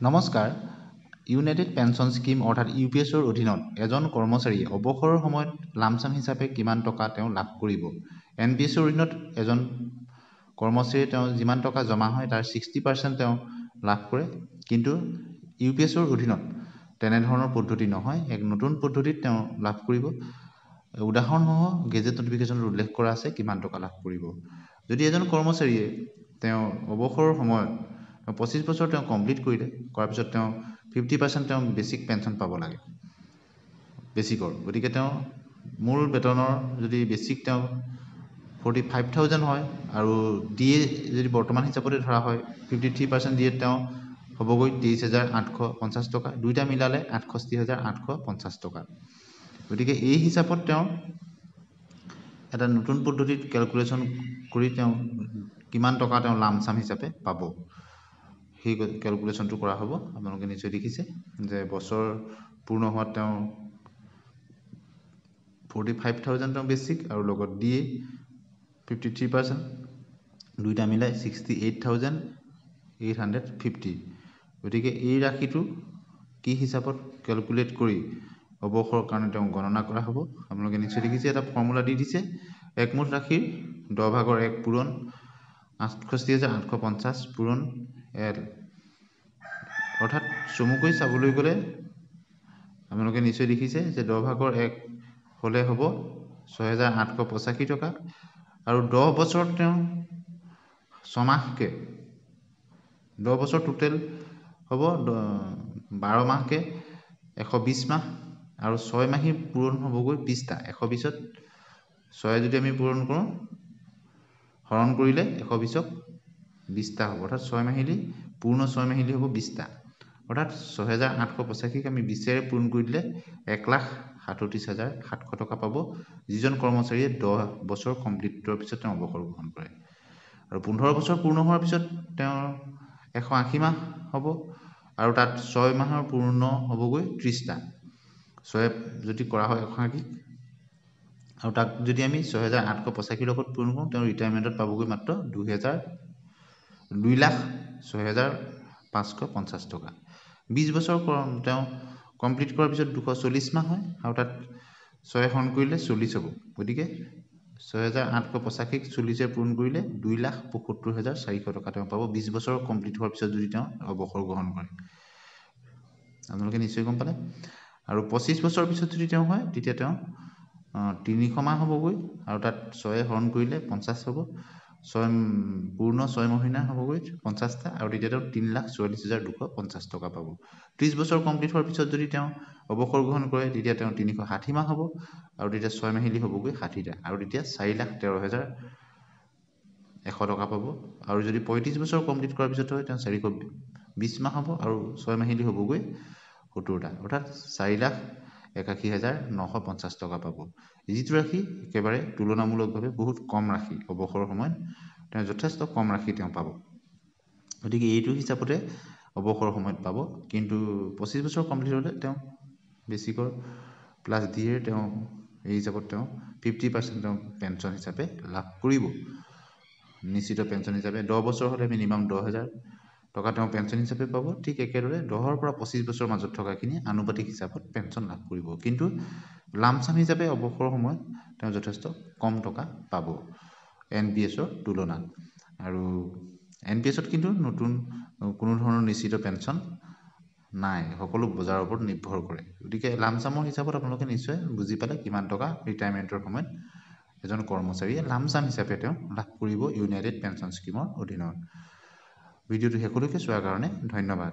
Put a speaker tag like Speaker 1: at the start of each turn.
Speaker 1: নমস্কাৰ United pension scheme অৰ্থাৎ ইউপিএছৰ অধীনত এজন কৰ্মচাৰীয়ে অৱসৰৰ সময়ত লামচাম হিচাপে কিমান টকা তেওঁ লাভ কৰিব এনপিএছৰ অধীনত এজন কৰ্মচাৰীয়ে তেওঁ যিমান টকা জমা হয় তাৰ 60% তেওঁ লাভ কৰে কিন্তু ইউপিএছৰ অধীনত তেনেধৰণৰ পদ্ধতি নহয় এক নতুন পদ্ধতিত তেওঁ লাভ কৰিব উদাহৰণসহ গেজেট নটিফিকেশ্যনত উল্লেখ কৰা আছে কিমান টকা লাভ কৰিব যদি এজন কৰ্মচাৰীয়ে তেওঁ অৱসৰৰ সময়ত 25 বছৰ তেওঁ কমপ্লিট কৰিলে কৰাৰ পিছত তেওঁ 50% তেওঁ বেসিক পেনশন পাব লাগে বেসিকৰ গতিকে তেওঁ মূল বেতনৰ যদি বেসিক তেওঁ 45,000 হয় আৰু ডিএ যদি বৰ্তমান হিচাপতে ধৰা হয় 53% ডিএ তেওঁ হ'বগৈ 23,850 টকা দুইটা মিলালে 68,850 টকা গতিকে এই হিচাপত তেওঁ এটা নতুন পদ্ধতিত ক্যালকুলেশন কৰি তেওঁ কিমান টকা তেওঁ লামসাম হিচাপে পাব সেই ক্যালকুলেশনটো কৰা হ'ব আপোনালোকে নিশ্চয় দেখিছে যে বছৰ পূৰ্ণ হোৱাত তেওঁ 45,000 তেওঁ বেসিক আৰু লগত ডিএ 53% দুইটা মিলাই 68,850 গতিকে এই ৰাশিটো কি হিচাপত ক্যালকুলেট কৰি অৱসৰৰ কাৰণে তেওঁ গণনা কৰা হ'ব আপোনালোকে নিশ্চয় দেখিছে এটা ফৰ্মুলা দি দিছে একমুঠ ৰাশিৰ 10/1 পূৰণ 68,850 পূৰণ L অৰ্থাৎ চমুকৈ চাবলৈ গ'লে আপোনালোকে নিশ্চয় দেখিছে যে 10/1 হলে হ'ব 6,885 টকা আৰু 10 বছৰ তেওঁ ছমাহকে 10 বছৰ টোটেল হ'ব 12 মাহকে 120 মাহ আৰু 6 মাহি পূৰণ হ'বগৈ 20টা 120ত 6 যদি আমি পূৰণ কৰোঁ হৰণ কৰিলে 120ক 20টা হ'ব অৰ্থাৎ 6 মাহিলি পূৰ্ণ 6 মাহিলি হ'ব 20টা অৰ্থাৎ 6,885ক আমি 20ৰে পূৰণ কৰি দিলে 1,37,700 টকা পাব যিজন কৰ্মচাৰীয়ে 10 বছৰ কমপ্লিট কৰাৰ পিছত তেওঁ অৱসৰ গ্ৰহণ কৰে আৰু 15 বছৰ পূৰ্ণ হোৱাৰ পিছত তেওঁ 180 মাহ হ'ব আৰু তাত 6 মাহৰ পূৰ্ণ হ'বগৈ 30টা 6 যদি কৰা হয় 180 আৰু তাক যদি আমি 6,885 লগত পূৰণ কৰোঁ তেওঁ ৰিটায়াৰমেন্টত পাবগৈ মাত্ৰ 2,06,550 টকা 20 বছৰ তেওঁ কমপ্লিট কৰাৰ পিছত 240 মাহ হয় আৰু তাত 6 হৰণ কৰিলে 40 হ'ব গতিকে 6,885ক 40ৰে পূৰণ কৰিলে 2,75,400 টকা তেওঁ পাব 20 বছৰ কমপ্লিট হোৱাৰ পিছত যদি তেওঁ অৱসৰ গ্ৰহণ কৰে আপোনালোকে নিশ্চয় গম পালে আৰু 25 বছৰ পিছত যদি তেওঁ হয় তেতিয়া তেওঁ 300 মাহ হ'বগৈ আৰু তাত 6 হৰণ কৰিলে 50 হ'ব 6 পূৰ্ণ 6 মহিনা হ'বগৈ 50টা আৰু তেতিয়া তেওঁ 3,44,250 টকা পাব 30 বছৰ কমপ্লিট হোৱাৰ পিছত যদি তেওঁ অৱসৰ গ্ৰহণ কৰে তেতিয়া তেওঁ 360 মাহ হ'ব আৰু তেতিয়া 6 মাহিলি হ'বগৈ 60টা আৰু তেতিয়া 4,13,100 টকা পাব আৰু যদি 35 বছৰ কমপ্লিট কৰাৰ পিছত হয় তেওঁ 420 মাহ হ'ব আৰু 6 মাহিলি হ'বগৈ 70টা অৰ্থাৎ 4,81,950 টকা পাব যিটো ৰাশি একেবাৰে তুলনামূলকভাৱে বহুত কম ৰাশি অৱসৰৰ সময়ত তেওঁ যথেষ্ট কম ৰাশি তেওঁ পাব গতিকে এইটো হিচাপতে অৱসৰৰ সময়ত পাব কিন্তু 25 বছৰ কমপ্লিট হ'লে তেওঁ বেসিকৰ প্লাস ডিএৰ তেওঁ এই হিচাপত তেওঁ 50% তেওঁ পেনশন হিচাপে লাভ কৰিব নিশ্চিত পেনশন হিচাপে 10 বছৰ হ'লে মিনিমাম 10,000 টকা তেওঁ পেনশন হিচাপে পাব ঠিক একেদৰে 10 পৰা 25 বছৰ মাজত থকাখিনি আনুপাতিক হিচাপত পেনশন লাভ কৰিব কিন্তু লামসাম হিচাপে অৱসৰৰ সময়ত তেওঁ যথেষ্ট কম টকা পাব এনপিএছৰ তুলনাত আৰু এনপিএছত কিন্তু নতুন কোনো ধৰণৰ নিশ্চিত পেনশন নাই সকলো বজাৰৰ ওপৰত নিৰ্ভৰ কৰে গতিকে লামসামৰ হিচাপত আপোনালোকে নিশ্চয় বুজি পালে কিমান টকা ৰিটায়াৰমেন্টৰ সময়ত এজন কৰ্মচাৰীয়ে লামসাম হিচাপে তেওঁ লাভ কৰিব ইউনাইটেড পেনশন স্কিমৰ অধীনত ভিডিঅ'টো শেষলৈকে চোৱাৰ কাৰণে ধন্যবাদ